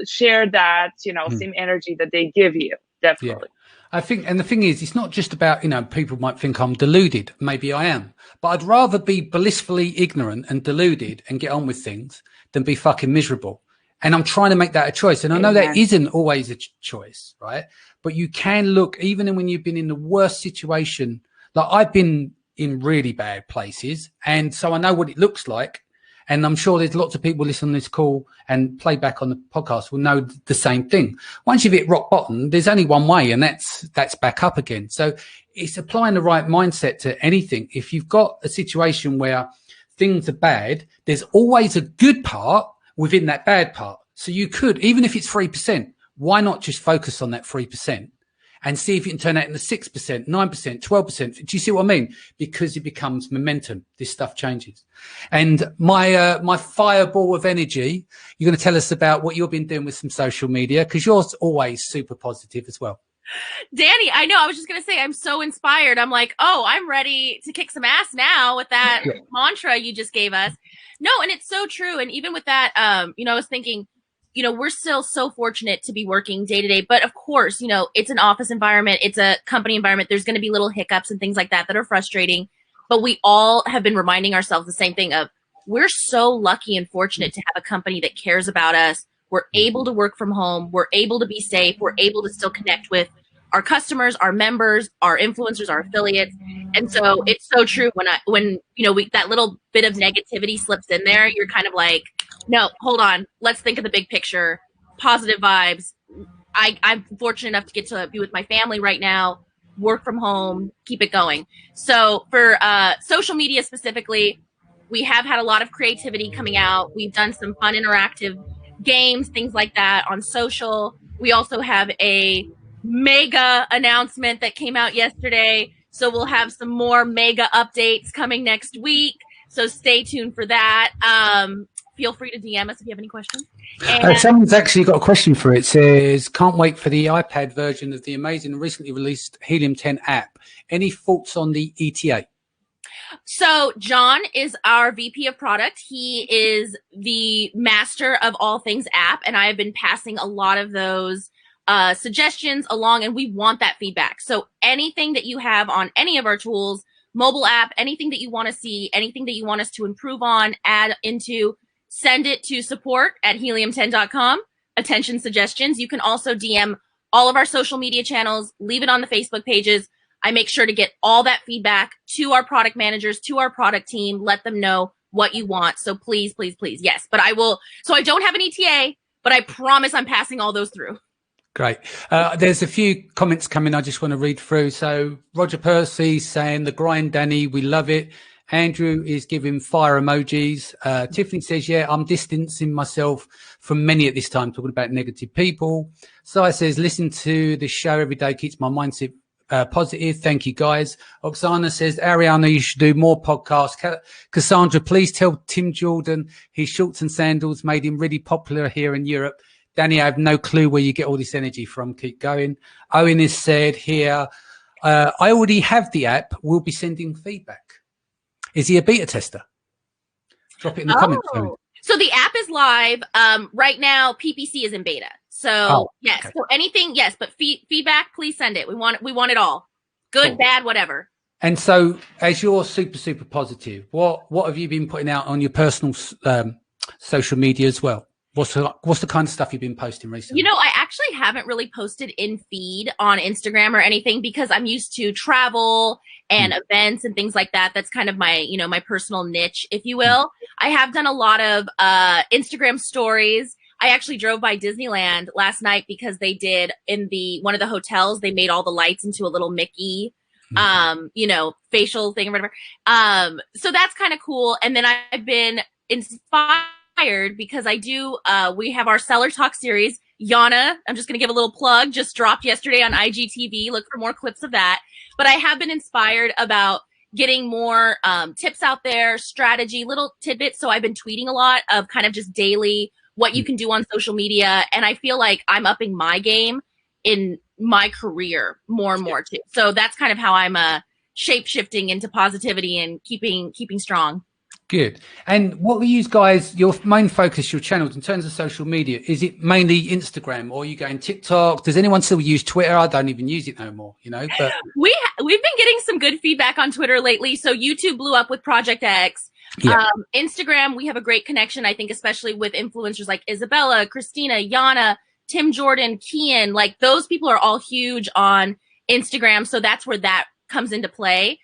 share that, you know, same energy that they give you. Definitely. I think, and the thing is, it's not just about, people might think I'm deluded. Maybe I am, but I'd rather be blissfully ignorant and deluded and get on with things than be fucking miserable. And I'm trying to make that a choice. And I know that isn't always a choice, right? But you can look, even when you've been in the worst situation, like I've been in really bad places. And so I know what it looks like. And I'm sure there's lots of people listening to this call and play back on the podcast will know the same thing. Once you've hit rock bottom, there's only one way, and that's back up again. So it's applying the right mindset to anything. If you've got a situation where things are bad, there's always a good part within that bad part. So you could, even if it's 3%, why not just focus on that 3%? And see if you can turn that into 6%, 9%, 12%. Do you see what I mean? Because it becomes momentum. This stuff changes. And my fireball of energy, you're going to tell us about what you've been doing with some social media, because you're always super positive as well. Danny, I know. I was just going to say, I'm so inspired. I'm like, oh, I'm ready to kick some ass now with that mantra you just gave us. No, and it's so true. And even with that, I was thinking, we're still so fortunate to be working day to day. But of course, it's an office environment. It's a company environment. There's going to be little hiccups and things like that are frustrating. But we all have been reminding ourselves the same thing of we're so lucky and fortunate to have a company that cares about us. We're able to work from home. We're able to be safe. We're able to still connect with our customers, our members, our influencers, our affiliates. And so it's so true when that little bit of negativity slips in there, you're kind of like, no, hold on. Let's think of the big picture. Positive vibes. I'm fortunate enough to get to be with my family right now, work from home, keep it going. So for social media specifically, we have had a lot of creativity coming out. We've done some fun interactive games, things like that on social. We also have a mega announcement that came out yesterday. So we'll have some more mega updates coming next week. So stay tuned for that. Feel free to DM us if you have any questions. Someone's actually got a question for it. It says, can't wait for the iPad version of the amazing recently released Helium 10 app. Any thoughts on the ETA? So John is our VP of product. He is the master of all things app. And I have been passing a lot of those suggestions along, and we want that feedback. So anything that you have on any of our tools, mobile app, anything that you want to see, anything that you want us to improve on, add into, send it to support@helium10.com. Attention suggestions. You can also DM all of our social media channels, leave it on the Facebook pages. I make sure to get all that feedback to our product managers, to our product team, let them know what you want. So please, please, please. Yes, but I will. So I don't have an ETA, but I promise I'm passing all those through. Great. There's a few comments coming I just want to read through. So Roger Percy saying, the grind, Danny, we love it. Andrew is giving fire emojis. Tiffany says, yeah, I'm distancing myself from many at this time, talking about negative people. Sai says, listen to the show every day, keeps my mindset positive. Thank you, guys. Oksana says, Ariana, you should do more podcasts. Cassandra, please tell Tim Jordan his shorts and sandals made him really popular here in Europe. Danny, I have no clue where you get all this energy from. Keep going. Owen has said here, I already have the app. We'll be sending feedback. Is he a beta tester? Drop it in the comments. Owen. So the app is live. Right now, PPC is in beta. So yes, okay. So anything, yes, but feedback, please send it. We want it all. Good, cool. Bad, whatever. And so as you're super, super positive, what have you been putting out on your personal social media as well? What's the kind of stuff you've been posting recently? I actually haven't really posted in feed on Instagram or anything because I'm used to travel and events and things like that. That's kind of my, my personal niche, if you will. I have done a lot of Instagram stories. I actually drove by Disneyland last night because they did in one of the hotels, they made all the lights into a little Mickey, facial thing or whatever. So that's kind of cool. And then I've been inspired because we have our Seller Talk series. Yenna, I'm just going to give a little plug, just dropped yesterday on IGTV. Look for more clips of that. But I have been inspired about getting more tips out there, strategy, little tidbits. So I've been tweeting a lot of kind of just daily what you can do on social media. And I feel like I'm upping my game in my career more and more too. So that's kind of how I'm shape shifting into positivity and keeping strong. Good. And what we use, guys, your main focus, your channels in terms of social media, is it mainly Instagram or are you going TikTok? Does anyone still use Twitter? I don't even use it no more, you know, but we've been getting some good feedback on Twitter lately. So YouTube blew up with Project X. Yeah. Instagram, we have a great connection, I think, especially with influencers like Isabella, Christina, Yana, Tim Jordan, Kian. Like those people are all huge on Instagram. So that's where that comes into play.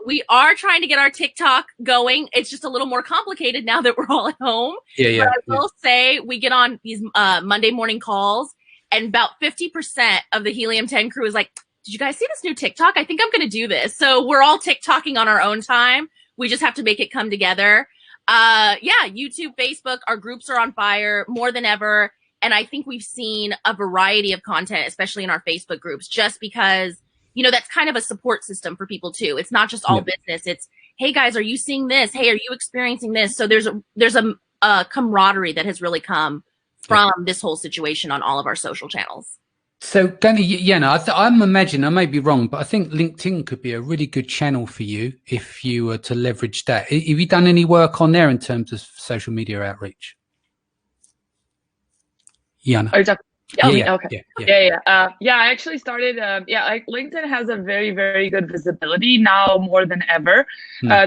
We are trying to get our TikTok going. It's just a little more complicated now that we're all at home. Yeah. But I will say we get on these Monday morning calls, and about 50% of the Helium 10 crew is like, did you guys see this new TikTok? I think I'm going to do this. So we're all TikToking on our own time. We just have to make it come together. YouTube, Facebook, our groups are on fire more than ever. And I think we've seen a variety of content, especially in our Facebook groups, just because you know, that's kind of a support system for people too. It's not just all business. It's, hey guys, are you seeing this? Hey, are you experiencing this? So there's a camaraderie that has really come from this whole situation on all of our social channels. So Danny, Yenna, I'm imagining, I may be wrong, but I think LinkedIn could be a really good channel for you if you were to leverage that. Have you done any work on there in terms of social media outreach? Yenna. Are you talking? Okay. I actually started, like LinkedIn has a very, very good visibility now more than ever.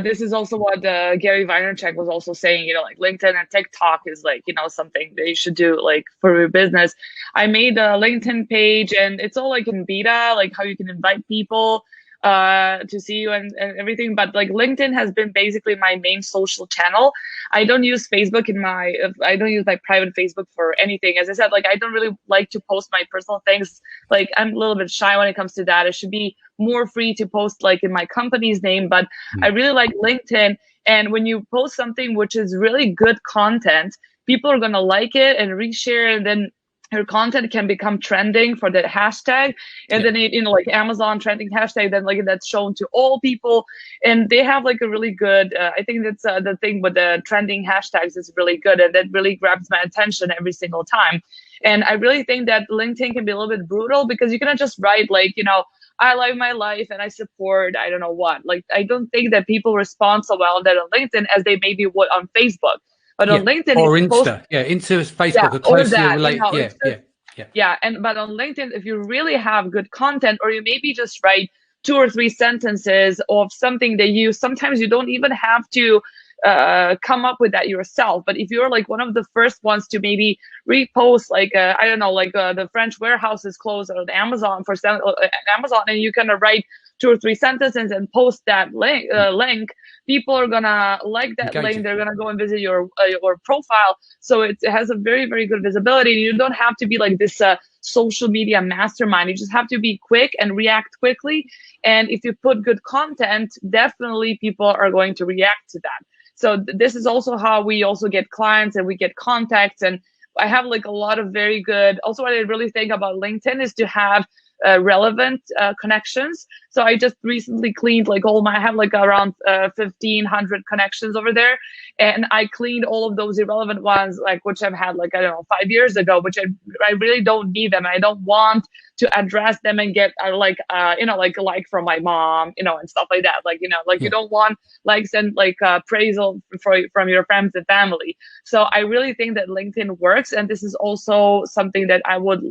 This is also what Gary Vaynerchuk was also saying, you know, like LinkedIn and TikTok is like, you know, something that you should do like for your business. I made a LinkedIn page and it's all like in beta, like how you can invite people to see you and everything. But like LinkedIn has been basically my main social channel. I don't use Facebook I don't use my private Facebook for anything. As I said, like I don't really like to post my personal things. Like I'm a little bit shy when it comes to that. It should be more free to post like in my company's name, but I really like LinkedIn. And when you post something which is really good content, people are going to like it and reshare, and then your content can become trending for that hashtag, and then it, you know, like Amazon trending hashtag, then like that's shown to all people, and they have like a really good. I think that's the thing with the trending hashtags is really good, and that really grabs my attention every single time. And I really think that LinkedIn can be a little bit brutal because you cannot just write like, you know, I love my life and I support I don't know what. Like I don't think that people respond so well that on LinkedIn as they maybe would on Facebook. But on LinkedIn or Insta, Insta, Facebook are closely related. But on LinkedIn, if you really have good content, or you maybe just write 2 or 3 sentences of something that sometimes you don't even have to come up with that yourself. But if you're like one of the first ones to maybe repost, like I don't know, like the French warehouse is closed on Amazon Amazon, and you kind of write 2 or 3 sentences and post that link, people are gonna like that link. They're gonna go and visit your profile. So it has a very, very good visibility. You don't have to be like this social media mastermind. You just have to be quick and react quickly. And if you put good content, definitely people are going to react to that. So this is also how we also get clients and we get contacts. And I have like a lot of very good, also what I really think about LinkedIn is to have relevant connections. So I just recently cleaned like I have like around 1,500 connections over there, and I cleaned all of those irrelevant ones, like which I've had like I don't know 5 years ago, which I really don't need them. I don't want to address them and get like from my mom, you know, and stuff like that. Like, you know, like you don't want likes and like appraisal from your friends and family. So I really think that LinkedIn works, and this is also something that I would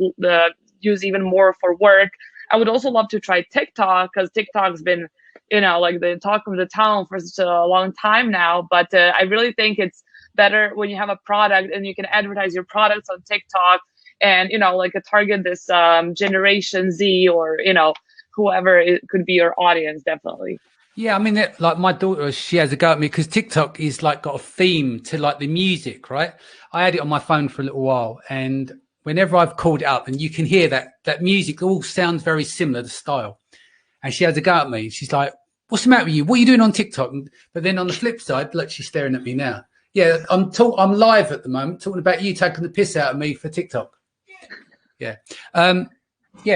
use even more for work. I would also love to try TikTok, because TikTok's been, you know, like the talk of the town for such a long time now. But I really think it's better when you have a product and you can advertise your products on TikTok and, you know, like target this Generation Z, or, you know, whoever it could be your audience, definitely. Yeah, I mean, like my daughter, she has a go at me because TikTok is like got a theme to like the music, right? I had it on my phone for a little while, and whenever I've called it up, and you can hear that music all sounds very similar, the style. And she has a go at me. She's like, what's the matter with you? What are you doing on TikTok? But then on the flip side, look, she's staring at me now. Yeah, I'm live at the moment talking about you taking the piss out of me for TikTok. Yeah.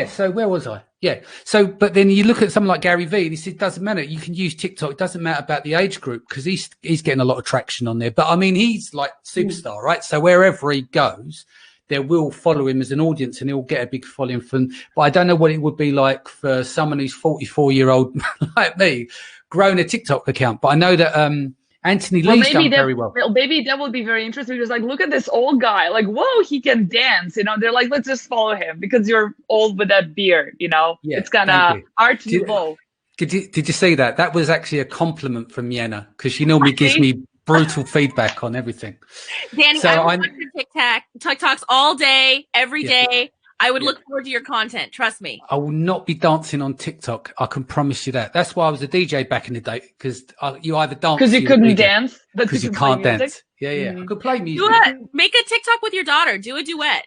So where was I? Yeah. So, but then you look at someone like Gary Vee, and he says, it doesn't matter. You can use TikTok. It doesn't matter about the age group, because he's getting a lot of traction on there. But I mean, he's like superstar, right? So wherever he goes, they will follow him as an audience, and he'll get a big following from. But I don't know what it would be like for someone who's 44-year-old like me, growing a TikTok account. But I know that Anthony Lee's done very well. Maybe that would be very interesting because, like, look at this old guy. Like, whoa, he can dance. You know, they're like, let's just follow him because you're old with that beard. You know, it's kind of art nouveau. Did you see that? That was actually a compliment from Yenna because she normally gives me brutal feedback on everything. Danny, so I would watch TikToks all day, every day. I would look forward to your content. Trust me. I will not be dancing on TikTok. I can promise you that. That's why I was a DJ back in the day because you either dance because you couldn't dance because you can't dance. Yeah. I could play music. Make a TikTok with your daughter. Do a duet.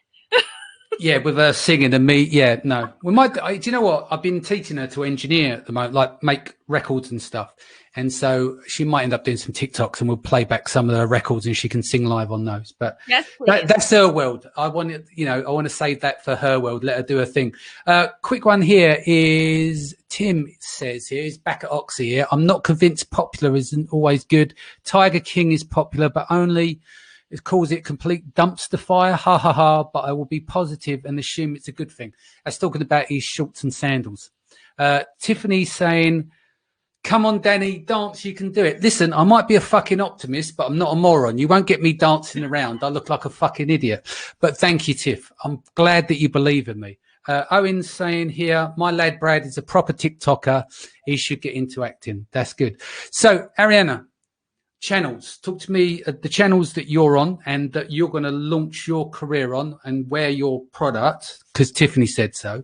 Yeah, with her singing and me. Yeah, no. We might. Do you know what? I've been teaching her to engineer at the moment, like make records and stuff. And so she might end up doing some TikToks and we'll play back some of her records and she can sing live on those. But yes, that's her world. I want to save that for her world. Let her do her thing. Quick one here is Tim says here, he's back at Oxy here. I'm not convinced popular isn't always good. Tiger King is popular, but only it calls it complete dumpster fire. Ha ha ha. But I will be positive and assume it's a good thing. That's talking about his shorts and sandals. Tiffany saying, come on, Danny, dance, you can do it. Listen, I might be a fucking optimist, but I'm not a moron. You won't get me dancing around. I look like a fucking idiot. But thank you, Tiff. I'm glad that you believe in me. Owen's saying here, my lad Brad is a proper TikToker. He should get into acting. That's good. So, Arianna, channels. Talk to me the channels that you're on and that you're going to launch your career on and where your product, because Tiffany said so.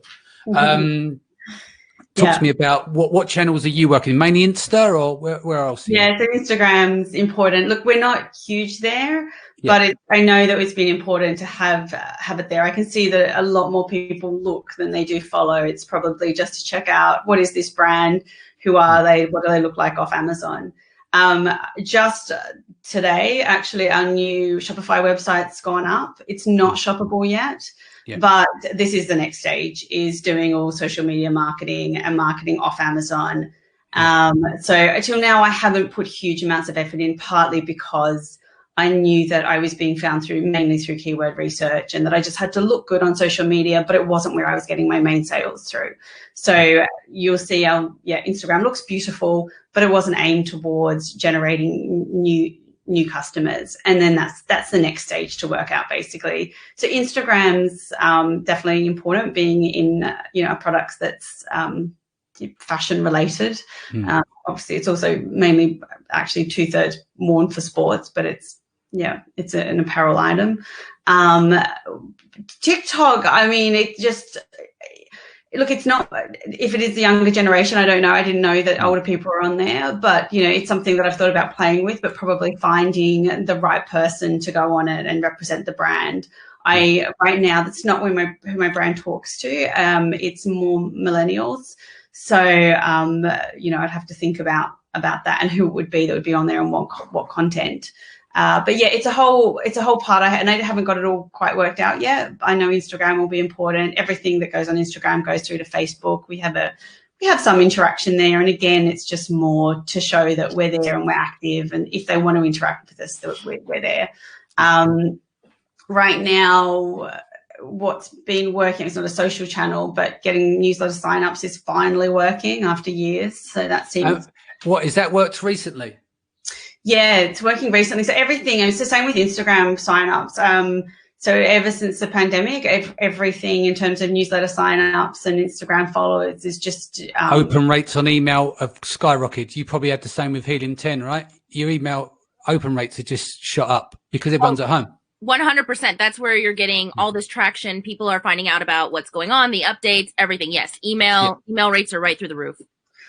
Talk to me about what channels are you working? Mainly Insta or where else? Yeah, so Instagram's important. Look, we're not huge there, but I know that it's been important to have it there. I can see that a lot more people look than they do follow. It's probably just to check out what is this brand, who are they, what do they look like off Amazon. Just today, actually, our new Shopify website's gone up. It's not shoppable yet. Yeah. But this is the next stage, is doing all social media marketing and marketing off Amazon. So until now, I haven't put huge amounts of effort in, partly because I knew that I was being found mainly through keyword research and that I just had to look good on social media, but it wasn't where I was getting my main sales through. So you'll see Instagram looks beautiful, but it wasn't aimed towards generating new customers, and then that's the next stage to work out, basically. So Instagram's definitely important, being in products that's fashion related. Obviously, it's also mainly actually 2/3 worn for sports, but it's an apparel item. TikTok, I mean, it just. Look, it's not, if it is the younger generation, I don't know. I didn't know that older people are on there, but, it's something that I've thought about playing with, but probably finding the right person to go on it and represent the brand. Right now, that's not who my brand talks to. It's more millennials. So, I'd have to think about that and who it would be that would be on there and what content. But yeah, it's a whole part. I haven't got it all quite worked out yet. I know Instagram will be important. Everything that goes on Instagram goes through to Facebook. We have some interaction there, and again, it's just more to show that we're there and we're active. And if they want to interact with us, that we're there. Right now, what's been working, it's not a social channel, but getting newsletter signups is finally working after years. So that seems. What is that worked recently? Yeah, it's working recently. So everything, it's the same with Instagram signups. So ever since the pandemic, everything in terms of newsletter signups and Instagram followers is just open rates on email have skyrocketed. You probably had the same with Helium 10, right? Your email open rates are just shot up because everyone's at home. 100%. That's where you're getting all this traction. People are finding out about what's going on, the updates, everything. Yes, email rates are right through the roof,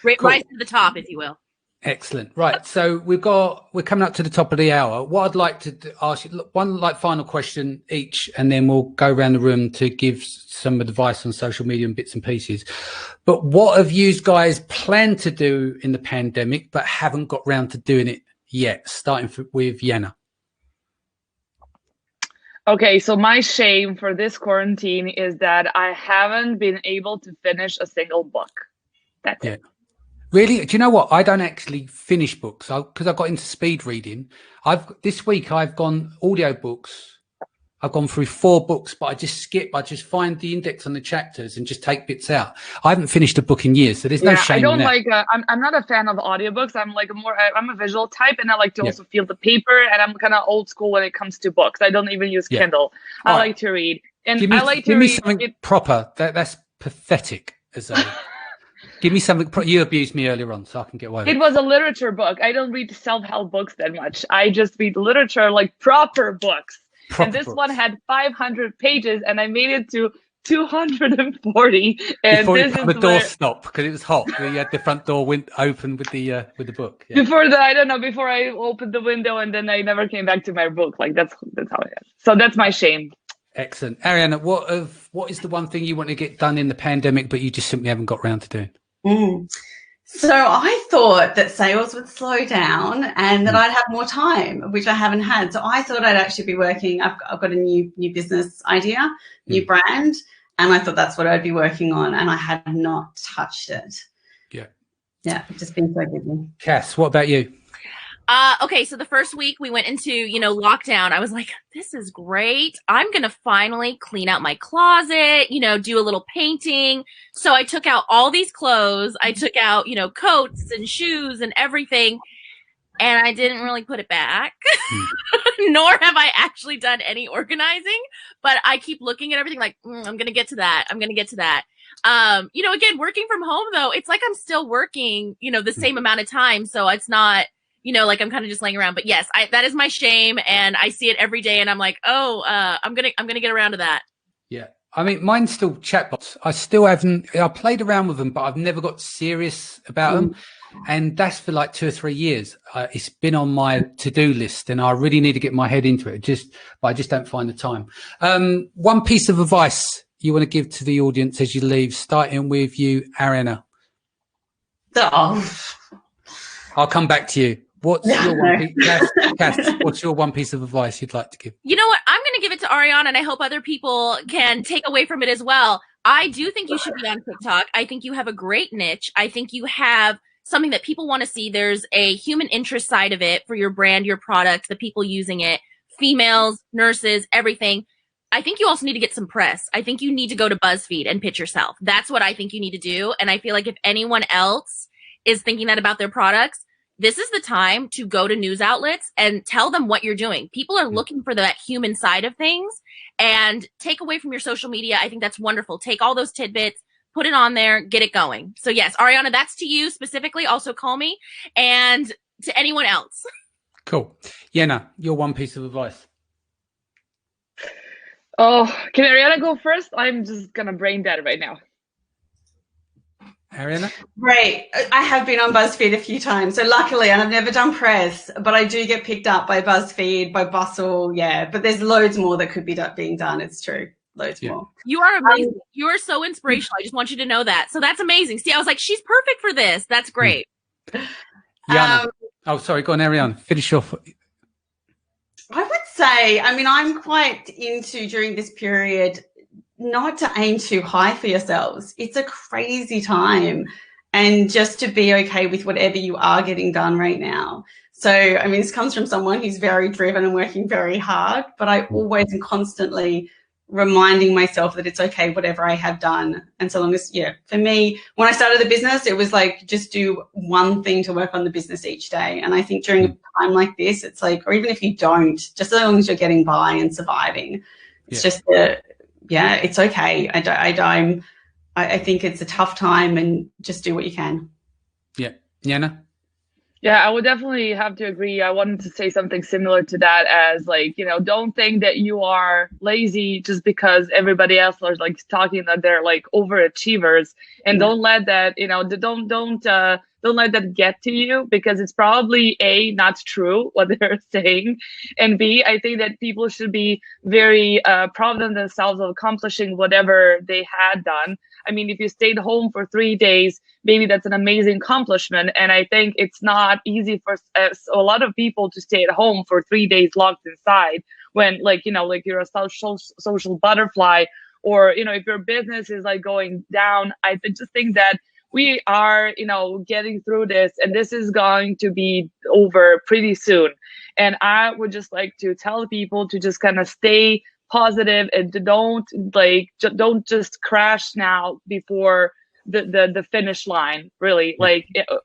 right to the top, if you will. Excellent. Right. So we're coming up to the top of the hour. What I'd like to ask you, one final question each, and then we'll go around the room to give some advice on social media and bits and pieces. But what have you guys planned to do in the pandemic, but haven't got round to doing it yet? Starting with Yenna. Okay. So my shame for this quarantine is that I haven't been able to finish a single book. That's it. Really? Do you know what? I don't actually finish books because I got into speed reading. This week I've gone audiobooks I've gone through 4 books, but I just skip. I just find the index on the chapters and just take bits out. I haven't finished a book in years, so there's no shame in that. I don't like. I'm not a fan of audiobooks. I'm like I'm a visual type, and I like to also feel the paper. And I'm kind of old school when it comes to books. I don't even use Kindle. I like to read, and I like to read. Give me something proper. That's pathetic. Give me something. You abused me earlier on, so I can get away with it. It was a literature book. I don't read self-help books that much. I just read literature, like proper books. And this one had 500 pages, and I made it to 240. And before this the door stopped because it was hot. You had the front door open with the book. Yeah. Before that, I don't know. Before I opened the window, and then I never came back to my book. Like that's how it is. So that's my shame. Excellent, Ariana. What is the one thing you want to get done in the pandemic, but you just simply haven't got around to doing? So I thought that sales would slow down and that I'd have more time, which I haven't had. So I thought I'd actually be working. I've got a new business idea, new brand, and I thought that's what I'd be working on, and I had not touched it. Yeah, just been so busy. Cass, what about you? Okay, so the first week we went into, lockdown. I was like, this is great. I'm going to finally clean out my closet, do a little painting. So I took out all these clothes. I took out, coats and shoes and everything. And I didn't really put it back, nor have I actually done any organizing. But I keep looking at everything like, I'm going to get to that. I'm going to get to that. Again, working from home, though, it's like I'm still working, the same amount of time. So it's not... like I'm kind of just laying around, but yes, that is my shame, and I see it every day, and I'm like, I'm gonna get around to that. Yeah, I mean, mine's still chatbots. I still haven't. I played around with them, but I've never got serious about them, and that's for like 2 or 3 years. It's been on my to-do list, and I really need to get my head into it. But I just don't find the time. One piece of advice you want to give to the audience as you leave, starting with you, Ariana. I'll come back to you. What's your one piece of advice you'd like to give? You know what? I'm going to give it to Ariana, and I hope other people can take away from it as well. I do think you should be on TikTok. I think you have a great niche. I think you have something that people want to see. There's a human interest side of it for your brand, your product, the people using it, females, nurses, everything. I think you also need to get some press. I think you need to go to BuzzFeed and pitch yourself. That's what I think you need to do. And I feel like if anyone else is thinking that about their products, this is the time to go to news outlets and tell them what you're doing. People are looking for that human side of things, and take away from your social media. I think that's wonderful. Take all those tidbits, put it on there, get it going. So yes, Ariana, that's to you specifically. Also call me, and to anyone else. Cool. Yenna, your one piece of advice. Oh, can Ariana go first? I'm just gonna brain dead right now. Ariana? Right. I have been on BuzzFeed a few times. So luckily, and I've never done press, but I do get picked up by BuzzFeed, by Bustle. Yeah. But there's loads more that could be being done. It's true. Loads more. You are amazing. You are so inspirational. I just want you to know that. So that's amazing. See, I was like, she's perfect for this. That's great. Sorry. Go on, Ariana. Finish off. I would say, I'm quite into during this period not to aim too high for yourselves. It's a crazy time, and just to be okay with whatever you are getting done right now. So, this comes from someone who's very driven and working very hard, but I always am constantly reminding myself that it's okay, whatever I have done. And so long as, for me, when I started the business, it was like, just do one thing to work on the business each day. And I think during a time like this, it's like, or even if you don't, just as long as you're getting by and surviving, it's just it's okay. I think it's a tough time, and just do what you can. Yeah. Yenna? Yeah, I would definitely have to agree. I wanted to say something similar to that, as don't think that you are lazy just because everybody else are talking that they're overachievers, and don't let that, don't let that get to you, because it's probably A, not true what they're saying, and B, I think that people should be very proud of themselves of accomplishing whatever they had done. If you stayed home for 3 days, maybe that's an amazing accomplishment. And I think it's not easy for a lot of people to stay at home for 3 days locked inside when you're a social butterfly, or, if your business is going down. I just think that we are, getting through this, and this is going to be over pretty soon. And I would just like to tell people to just kind of stay positive, and don't just crash now before the finish line. Really,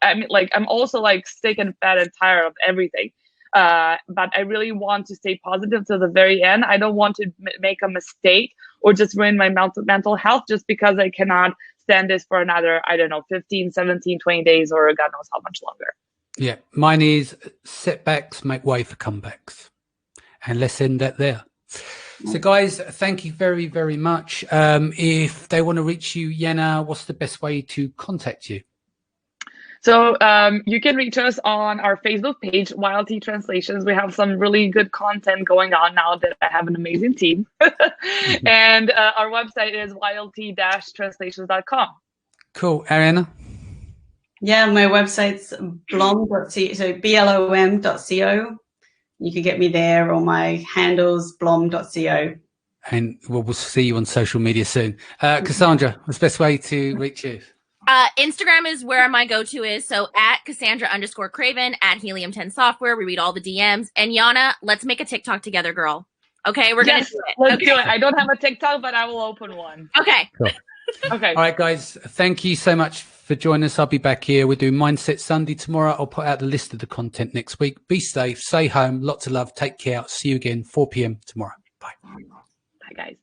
I'm also like sick and fat and tired of everything. But I really want to stay positive to the very end. I don't want to make a mistake or just ruin my mental health just because I cannot stand this for another, I don't know, 15, 17, 20 days or God knows how much longer. Yeah, mine is setbacks make way for comebacks. And let's end that there. So guys, thank you very, very much. If they want to reach you, Yenna, what's the best way to contact you? So you can reach us on our Facebook page, YLT Translations. We have some really good content going on now that I have an amazing team. And our website is ylt-translations.com. Cool. Arianna? Yeah, my website's blom.co, so blom.co. You can get me there, or my handle's blom.co. And we'll see you on social media soon. Cassandra, what's the best way to reach you? Instagram is where my go-to is. So at Cassandra_Craven, at Helium10 Software. We read all the DMs. And Yana, let's make a TikTok together, girl. Okay, we're going to do it. Let's do it. I don't have a TikTok, but I will open one. Okay. Cool. Okay. All right, guys. Thank you so much for joining us. I'll be back here. We'll do Mindset Sunday tomorrow. I'll put out the list of the content next week. Be safe. Stay home. Lots of love. Take care. See you again 4 p.m. tomorrow. Bye. Bye, guys.